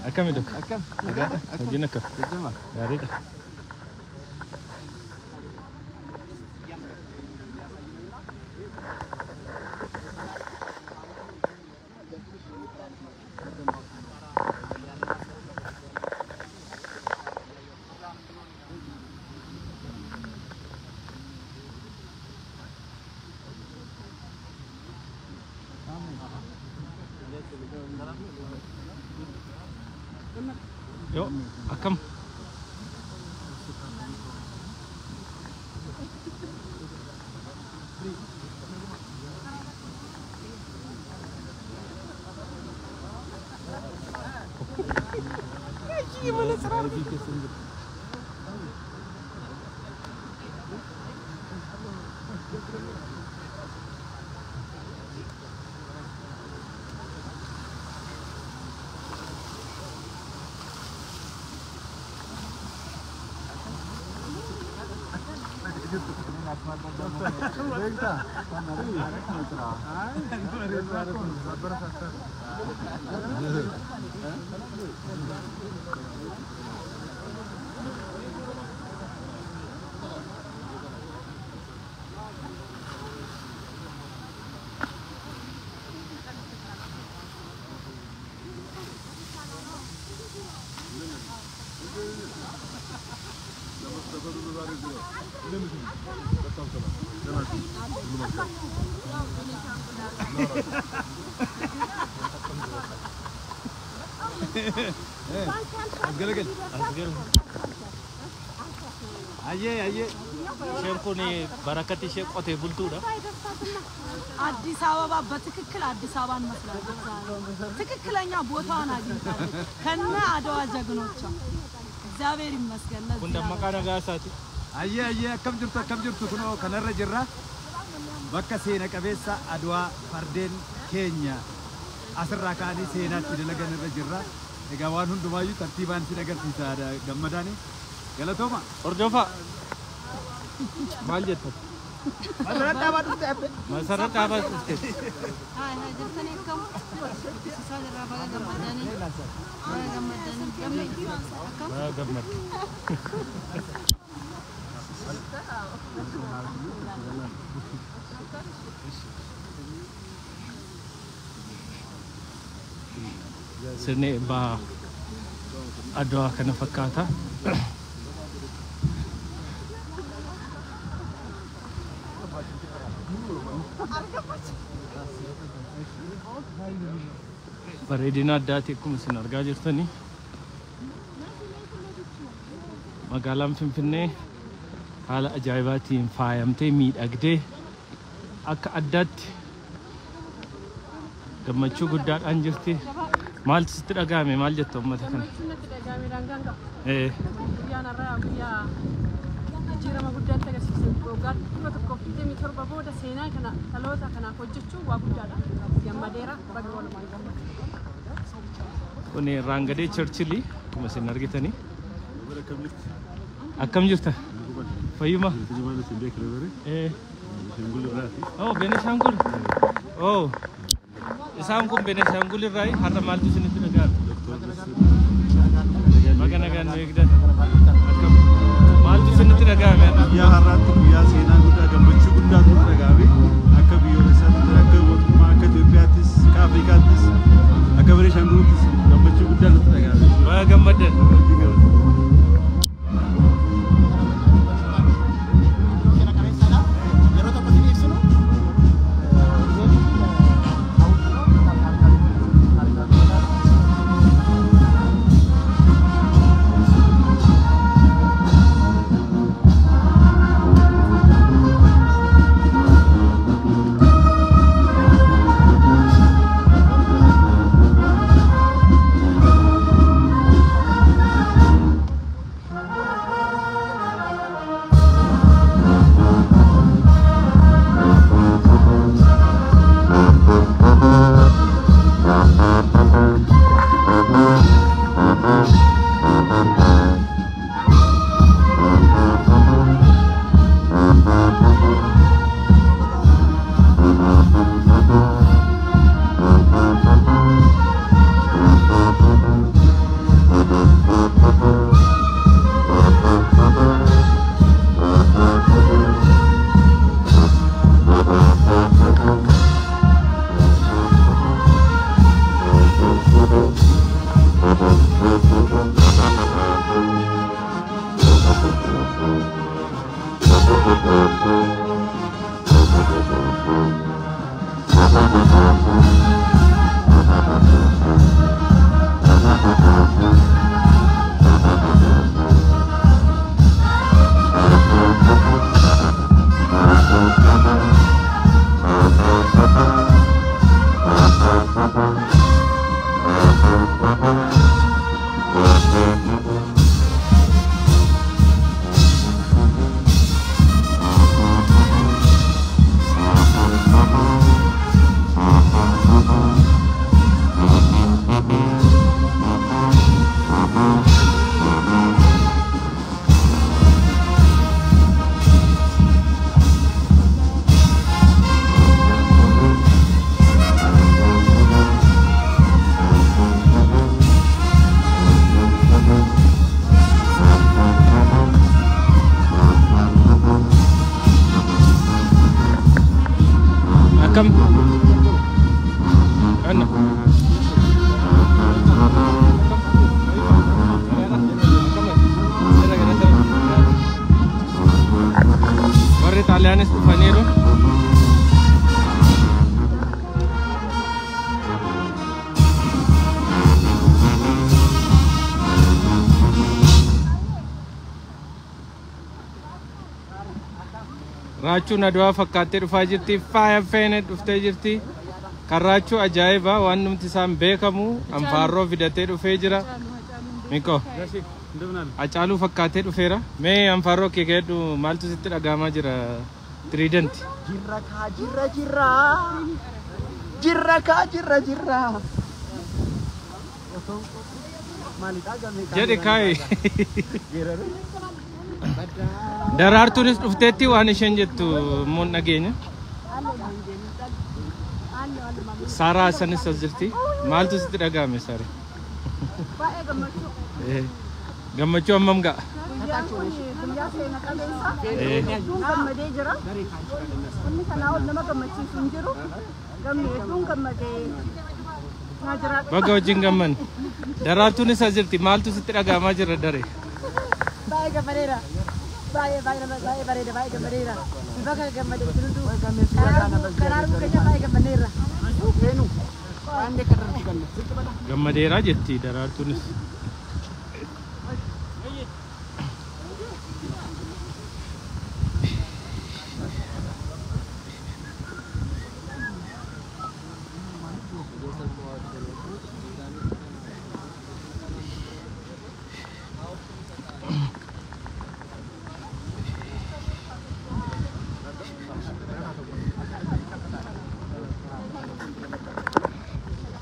Akam itu? Akam. Gimana kau? Dari dah. Yuk, Akam. Gimana caranya? Aye. Shemku ni barakati shek ote bultu dah. አዲስ አበባ በትክክል አዲስ አበባን መስራት ትክክለኛ ቦታውን አግኝታለች ከነ አድዋ ጀግኖቿ እግዚአብሔር ይመስገን ለዚህ ኩንደ መቃና ጋሳቲ አየ አከም ጅርቱ ኩኖ ከነረ ጅራ በከ ሴነ ቀቤሳ አድዋ ፈርዴን ኬኛ አስራ ካኒ ሴናት ደለገነ ጅራ ደጋዋን ሁንዱማዩ ተርቲባን ሲነገርሲሳ ገመዳኒ ገለቶማ ኦርጆፋ ማልጀት መሰረት አባቱ ተፈ መሰረት አባቱ ሃይ ጀርተኔ ከም ሲሳጀራ ባጋ ገመዳኒ ገመድ sirni ba adwa kana fakkaata bareedina addaati akkuma isin argaa jirtanii magaalaan Finfinnee haala ajaa'ibaatiin faayamtee miidhagdee akka addaatti gammachuu guddaadhaan jirti. Maal sitti dhagahame maal jetta uummata kana? guyyaan irraa guyyaa jijjiirama guddaatti agarsiisu waggaatti 127 booda seenaa kana dhaloota kanaaf hojjechuun waa guddaadha. Gammadeera baga walumaan gammadu. Kun Raangadee Churchilii akkuma isin argitanii. Akkam jirta? Fayyuma? Oh, Benishangul. Oh. Isaan kun Benishangul irraa har'a maaltu isinitti dhagahame? Baga nagaan nu eegdan. Akkam maaltu isinitti dhagahame? Guyyaa har'aatti guyyaa seenaa guddaa gammachuu guddaatu dhagahame. Akka biyyoolessaatti akka mootummaa akka Itoophiyaattis akka Afrikaattis akka Benishangulittis gammachuu guddaatu dhagahame. Baga gammaddan. كم أنا warri Xaaliyaanis dhufaniiru. Raachuun Adwaa fakkaattee dhufaa jirti. Faaya feene dhuftee jirti. Kan raachuu ajaa'iba waan numti isaan beekamu anfaarroo fidatee dhufee jira. Miko Acaaluu fakkaatee dhufeera. Mee anfaarroo kee keeddu maaltu sitti dhagahamaa jira? Trident. Jirra kaa jirra jirra. Jirra kaa jirra jirra. Maalidhaa gamee kaa. Jedhi kaayi. Daraartuunis dhufteetti waan isheen jettu immoo dhageenya. Saaraa sanis as jirti. Maaltu sitti dhagahame Saare? Baay'ee gammachuu. Gammachuu hammam ga'a? Guyyaa seena qabeessa. Hedduun gammadee jira. Inni kanaa ol nama gammachiisu hin jiru. Gamni hedduun gammadee naa jiraadha. Baga wajjin gamman. Daraartuunis as jirti. Maaltu sitti dhagahamaa jira daree? Baay'ee gammadeera. Baay'ee bareeda baay'ee gammadeera. Bakka gammadee jirutu karaaruu keessa baay'ee gammadeera. Gammadeeraa jetti daraartuunis.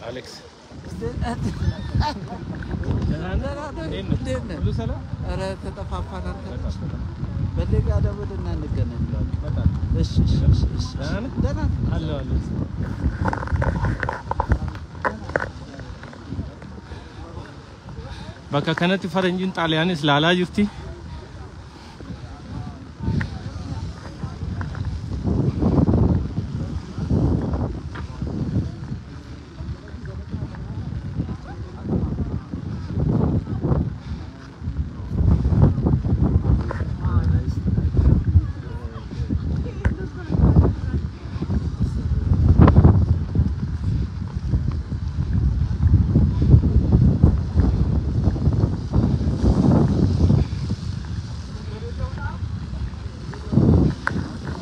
Alex. ሁሉ ሰላም? ኧረ ተጠፋፋን አንተ። በሌጋ ደውልና እንገናኝ። እሺ እሺ እሺ። ደህና ነህ? አለሁ አለሁ። Bakka kanatti faranjiin Xaaliyaanis laalaa jirti.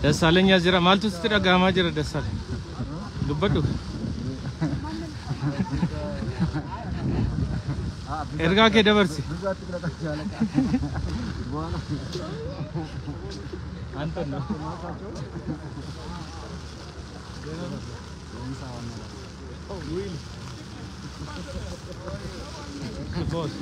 Dassaalenya jira. Maaltu sitti dhagahamaa jira Dassaaleny? Dubbadhu. Ergaa kee dabarsi. Anton no. Oh, really? The boss.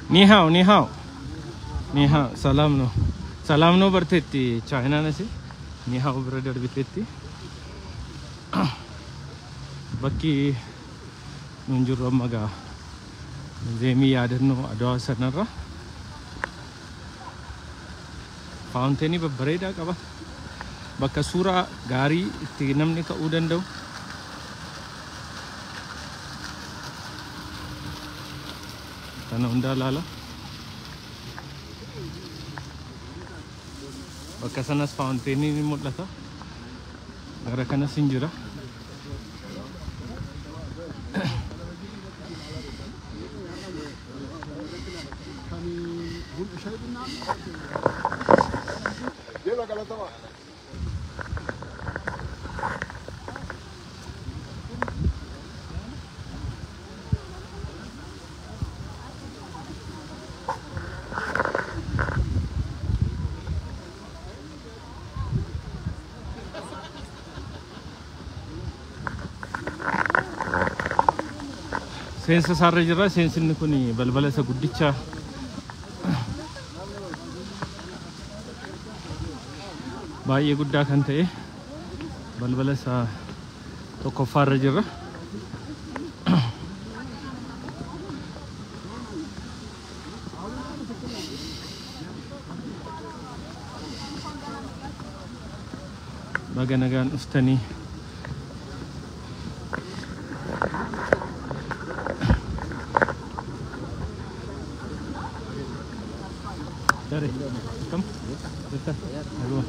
Ni hao, ni hao. Ni hao, salam no. Salam no bartetti China nasi. Ni hao brother bitetti. Bakki nunjurro maga. Zemi yadanno Adwaa sanarra. Fountain babbareeda qaba. Bakka suuraa gaarii itti namni ka'uu danda'u. Kana hundaa laala. Bakka sanas fountain ni mul'ata. Gara kanas hin jira. Seensa isaarra jirra. Seensinni kun balbala isa guddicha baay'ee guddaa kan ta'e balbala isa tokkoffaarra jirra. Baga nagaan dhuftanii. Dari, come. Betul. Aduh.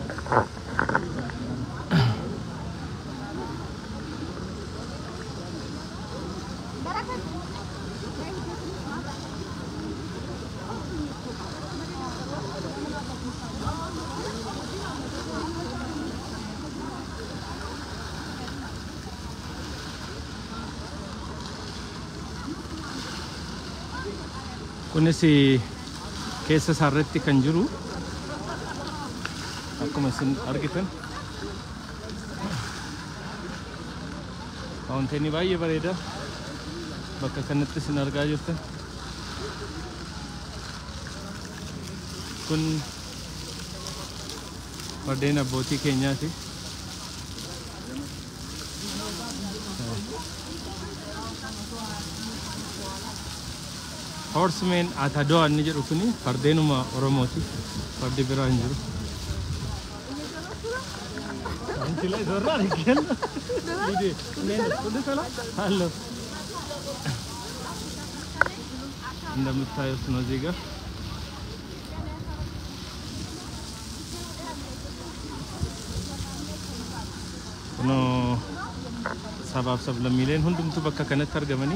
Kunis keessa isaarratti kan jiru akkuma isin argitan faawunteenii baay'ee bareeda bakka kanatti isin argaa jirtan. Kun fardeen abbootii keenyaati. Horsemen at Adwa ni jedhu kuni fardeenuma Oromooti. Fardi biraa hin jiru. Halo. እንደምታዩት ነው እዚህ ጋር ነው ሰባብ ሰብ ለሚለን ሁንዱምቱ በቃ ከነት ተርገመኒ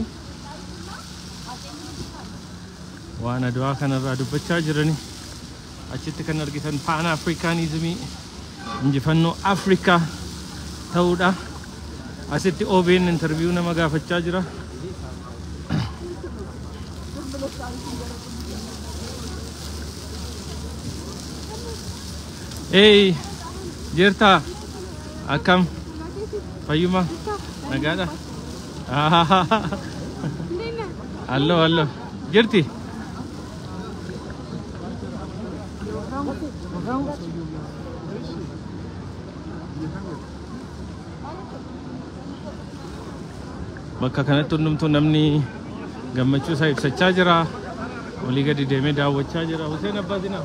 وانا دعاء كان الرادو بتشاجرني أشتى كان أرجعن فان أفريكانيزمي نجفنو أفريكا ثودا أشتى أوبين انترفيو نما قاف بتشاجرا إيه جرتا أكم فيوما نجادا هلو هلو جرتي bakka kanatti hundumtuu namni gammachuu isaa ibsachaa jira. Olii gadi deemee daawwachaa jira. Hussein Abbaasinaa.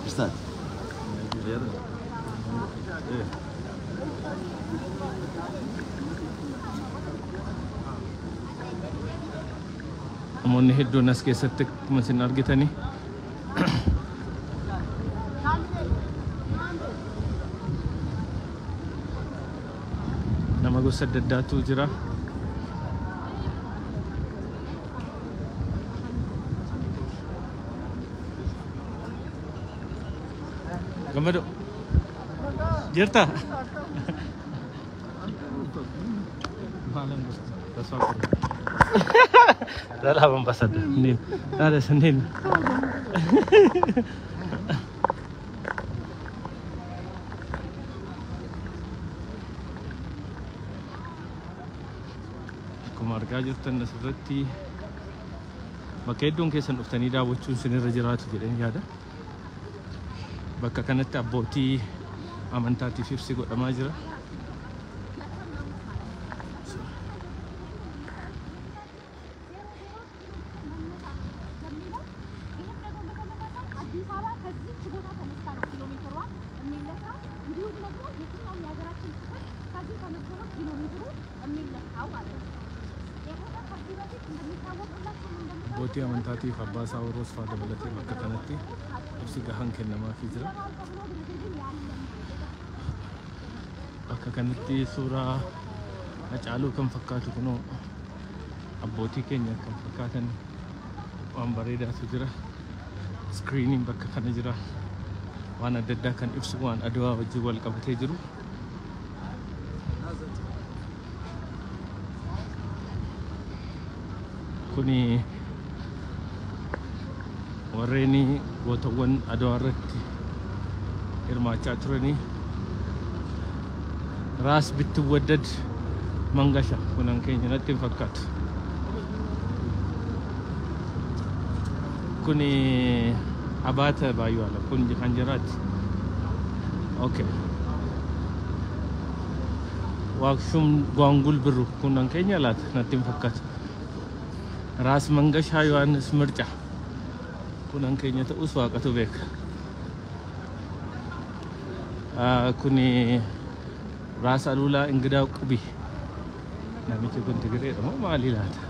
Ustaz. Namoonni hedduun as keessatti akkuma isin argitanii nama gosa adda addaatu jira. Gammadu jirta? Dalam ambassador, nin, ada senin. Kemarga jurutan asrati, bakka hedduun keessan dhuftanii daawwachuun sinirra jiraatu jedhanii yaada. Bakka kanatti abbootii amantaatiif ibsi godhamaa jira. Abbootii amantaatiif abbaa isaa warroos fa'aa dabalatee bakka kanatti ibsi gahaan kennamaafii jira. Bakka kanatti suuraa Hacaaluu kan fakkaatu kunoo abbootii keenya kan fakkaatan waan bareedaatu jira. Screeniin bakka kana jira. Waan adda addaa kan ibsu waan Adwaa wajjin wal qabatee jiru. Kuni warreeni gootawwan Adwaa irratti hirmaachaa turanii Raas Bittiwaddad mangasha kunan keenya natti hin fakkaatu. Kuni Abaata Baay'oodha. Kun kan jiraatti. Okay. Waaqshum Gwaangul Birru kunan keenya laata natti hin fakkaatu. Raas Mangashaa Yohaannis Mircaa kunan keenya ta'us Waaqatu beeka. Kuni Raas Alulaa Ingidaa Qubii. Namichi kun Tigireedha moo maali laata?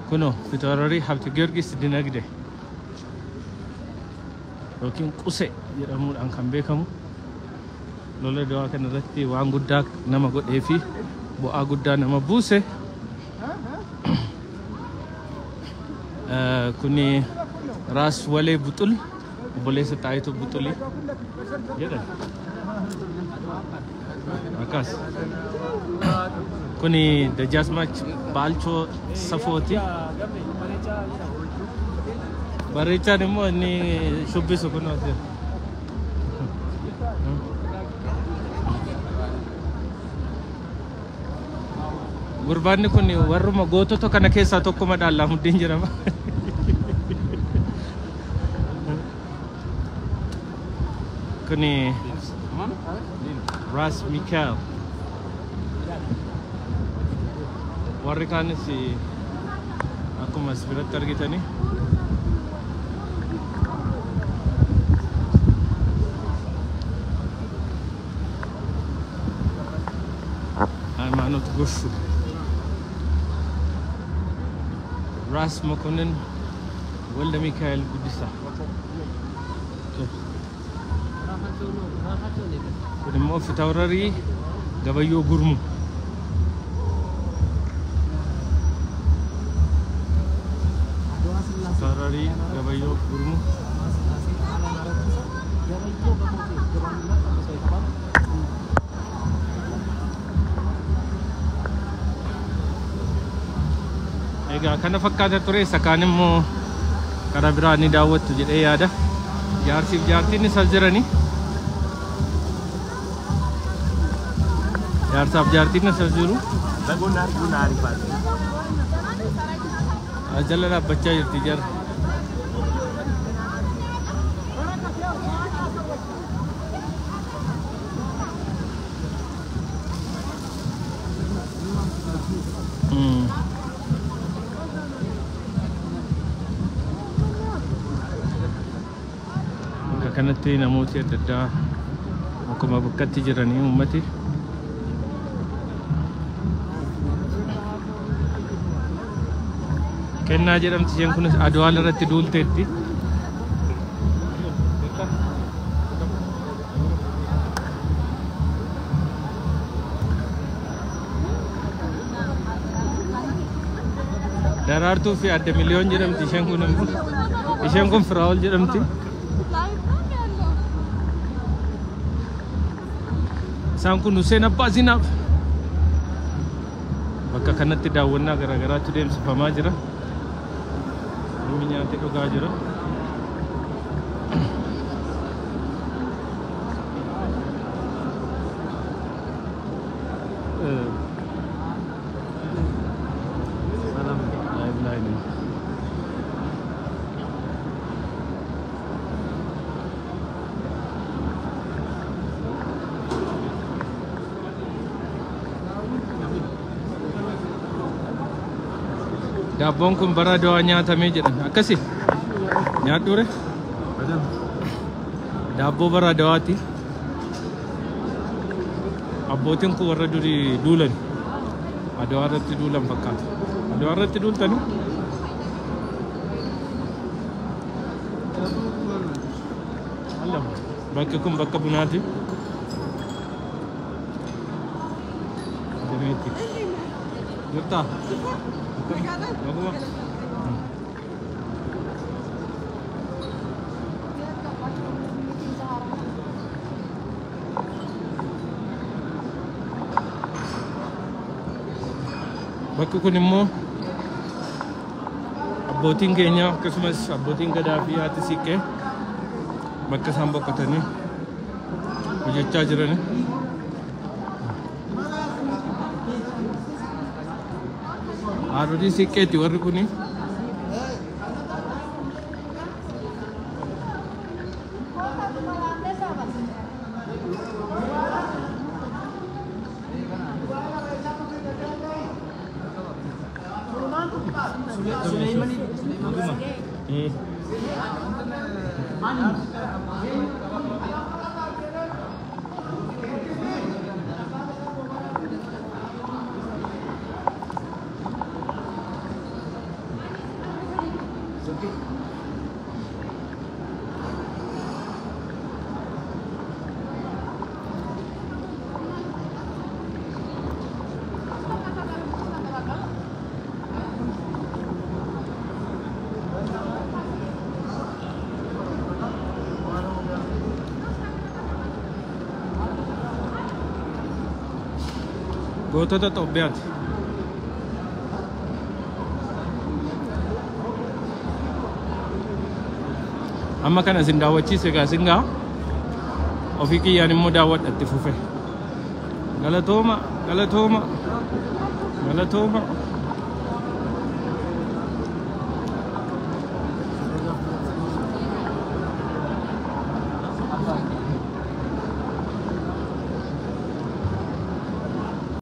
Kuno Fitoorarii Habti Giyoorgis Dinagdee yookiin Qusee jedhamuudhaan kan beekamu. Lola Adwaa kana irratti waan guddaa nama godhee fi bu'aa guddaa nama buuse. Kuni Raas Walee Buxul obboleessa Xaayituu Buxulii jedhama. Akkas. Kuni Dajaasmaach Baalchoo Safooti. Bareechaan immoo inni shubbisu kun as jira. Gurbaanni kun warruma gootota kana keessaa tokkuma Allaamuddin jedhama. Kuni Ras Mikael. Warri kaanis akkuma as biratti argitanii Haymaanot Goshuu, Ras Mokonnin, Walda Mikael Guddisaa. Kun immoo Fitoorarii Gabayyoo Gurmuu. Fitoorarii Gabayyoo Gurmuu. Egaa kana fakkaata ture. Sakaan immoo karaa biraa ni daawwattu jedhee yaada. Jaarsiif jaartiin isas jiranii. Jaarsaaf jaartiin isas jiru. Jala dhaabbachaa jirti jara. Kanatti namooti adda addaa akkuma bakkatti jiranii uummati. Kennaa jedhamti isheen kunis Adwaa irratti duulteetti. Daraartuu fi Adda Miliyoon jedhamti isheen kun immoo. Isheen kun Firaa'ol jedhamti. Isaan kun Hussein Abbaa Zinaab. Bakka kanatti daawwannaa garaagaraatu deemsifamaa jira. Namni nyaatee dhugaa jira. Daabboon kun bara Adwaa nyaatamee jedhan akkasi nyaadhuure. Daabboo bara Adwaati. Abbootiin kun warra durii duulan Adwaa irratti duulan fakkaata. Adwaa irratti duultanii bakki kun bakka bunaati. Jirtaa? Baguma. Bakki kun immoo abbootiin keenya akkasumas abbootiin gadaa fi haati siiqqee bakka isaan boqotanii hojjechaa jirani. Haadholii siqqeetti warri kuni. Gootota Itoophiyaati. Amma kana isin daawwachiise egaa isin gaa ofii kiyyaan immoo daawwadha itti fufe. Galatooma, galatooma, galatooma.